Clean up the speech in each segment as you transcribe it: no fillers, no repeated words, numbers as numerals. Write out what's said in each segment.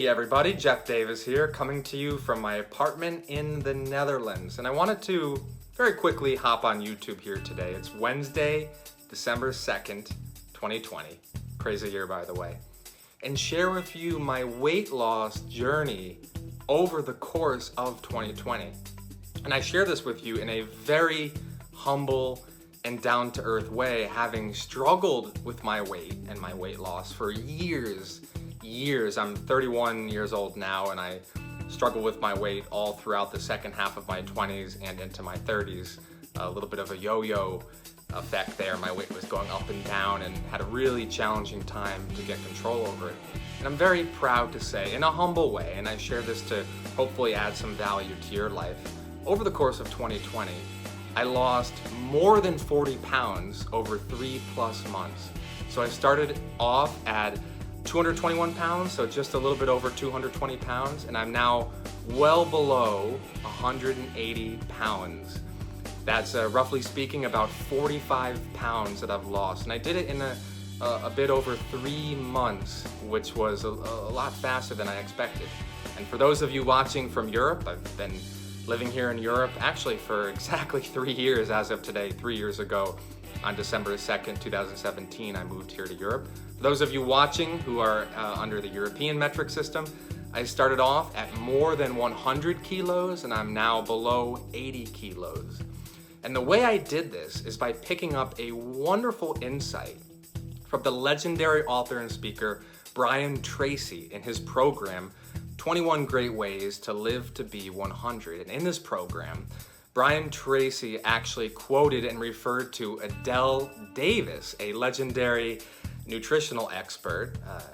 everybody, Jeff Davis here, coming to you from my apartment in the Netherlands. And I wanted to very quickly hop on YouTube here today. It's Wednesday, December 2nd, 2020. Crazy year, by the way. And share with you my weight loss journey over the course of 2020. And I share this with you in a very humble and down-to-earth way, having struggled with my weight and my weight loss for years. I'm 31 years old now, and I struggled with my weight all throughout the second half of my 20s and into my 30s. A little bit of a yo-yo effect there. My weight was going up and down and had a really challenging time to get control over it. And I'm very proud to say, in a humble way, and I share this to hopefully add some value to your life, over the course of 2020, I lost more than 40 pounds over 3+ months. So I started off at 221 pounds, so just a little bit over 220 pounds, and I'm now well below 180 pounds. That's roughly speaking about 45 pounds that I've lost, and I did it in a bit over 3 months, which was a lot faster than I expected. And for those of you watching from Europe, I've been living here in Europe actually for exactly 3 years as of today. 3 years ago, on December 2nd, 2017, I moved here to Europe. For those of you watching who are under the European metric system, I started off at more than 100 kilos and I'm now below 80 kilos. And the way I did this is by picking up a wonderful insight from the legendary author and speaker Brian Tracy in his program, 21 Great Ways to Live to Be 100. And in this program, Brian Tracy actually quoted and referred to Adele Davis, a legendary nutritional expert.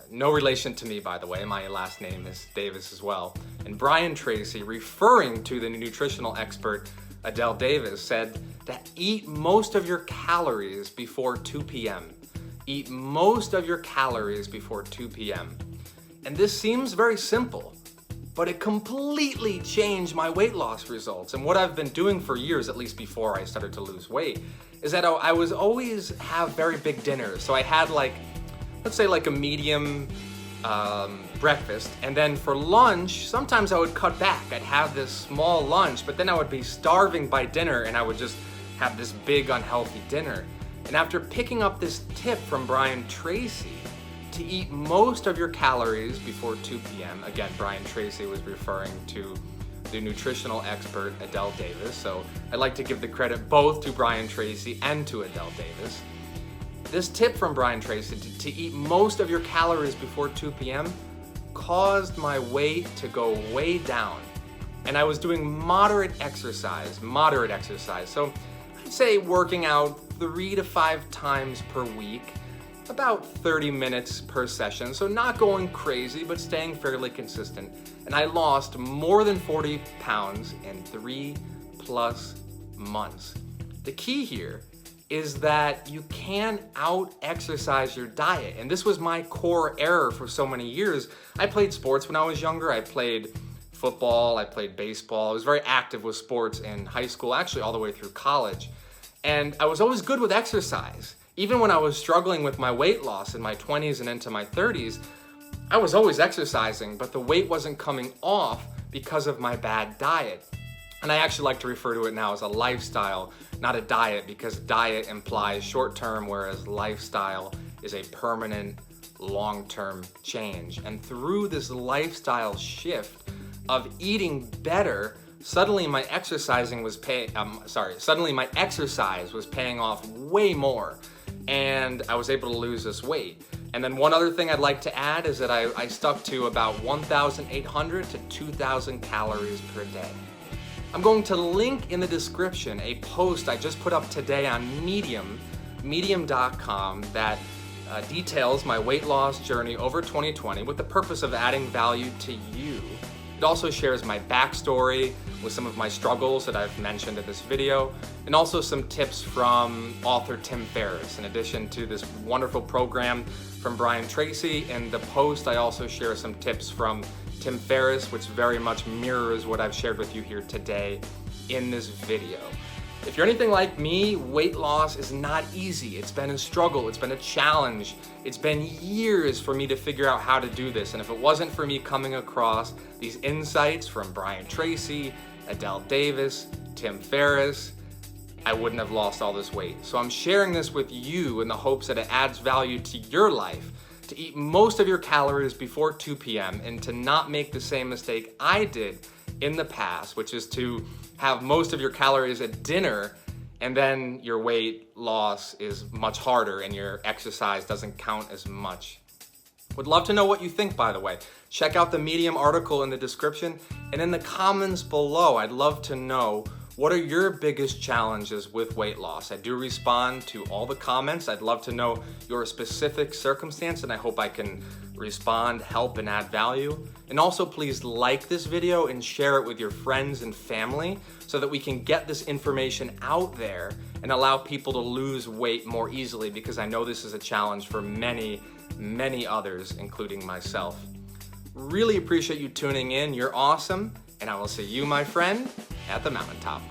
No relation to me, by the way. My last name is Davis as well. And Brian Tracy, referring to the nutritional expert Adele Davis, said to eat most of your calories before 2 p.m. Eat most of your calories before 2 p.m. And this seems very simple, but it completely changed my weight loss results. And what I've been doing for years, at least before I started to lose weight, is that I was always have very big dinners. So I had let's say a medium breakfast, and then for lunch, sometimes I would cut back. I'd have this small lunch, but then I would be starving by dinner and I would just have this big unhealthy dinner. And after picking up this tip from Brian Tracy, to eat most of your calories before 2 p.m. Again, Brian Tracy was referring to the nutritional expert Adele Davis, so I'd like to give the credit both to Brian Tracy and to Adele Davis. This tip from Brian Tracy to eat most of your calories before 2 p.m. caused my weight to go way down. And I was doing moderate exercise. So I'd say working out 3 to 5 times per week, about 30 minutes per session, so not going crazy, but staying fairly consistent. And I lost more than 40 pounds in 3+ months. The key here is that you can out-exercise your diet. And this was my core error for so many years. I played sports when I was younger. I played football, I played baseball. I was very active with sports in high school, actually all the way through college. And I was always good with exercise. Even when I was struggling with my weight loss in my 20s and into my 30s, I was always exercising, but the weight wasn't coming off because of my bad diet. And I actually like to refer to it now as a lifestyle, not a diet, because diet implies short-term, whereas lifestyle is a permanent, long-term change. And through this lifestyle shift of eating better, suddenly my exercise was paying off way more. And I was able to lose this weight. And then one other thing I'd like to add is that I stuck to about 1,800 to 2,000 calories per day. I'm going to link in the description a post I just put up today on medium.com that details my weight loss journey over 2020 with the purpose of adding value to you. It also shares my backstory with some of my struggles that I've mentioned in this video, and also some tips from author Tim Ferriss. In addition to this wonderful program from Brian Tracy, in the post I also share some tips from Tim Ferriss, which very much mirrors what I've shared with you here today in this video. If you're anything like me, weight loss is not easy. It's been a struggle, it's been a challenge. It's been years for me to figure out how to do this. And if it wasn't for me coming across these insights from Brian Tracy, Adele Davis, Tim Ferriss, I wouldn't have lost all this weight. So I'm sharing this with you in the hopes that it adds value to your life, to eat most of your calories before 2 p.m. and to not make the same mistake I did in the past, which is to have most of your calories at dinner and then your weight loss is much harder and your exercise doesn't count as much. Would love to know what you think, by the way. Check out the Medium article in the description, and in the comments below, I'd love to know, what are your biggest challenges with weight loss? I do respond to all the comments. I'd love to know your specific circumstance, and I hope I can respond, help, and add value. And also, please like this video and share it with your friends and family so that we can get this information out there and allow people to lose weight more easily, because I know this is a challenge for many, many others, including myself. Really appreciate you tuning in. You're awesome. And I will see you, my friend, at the mountaintop.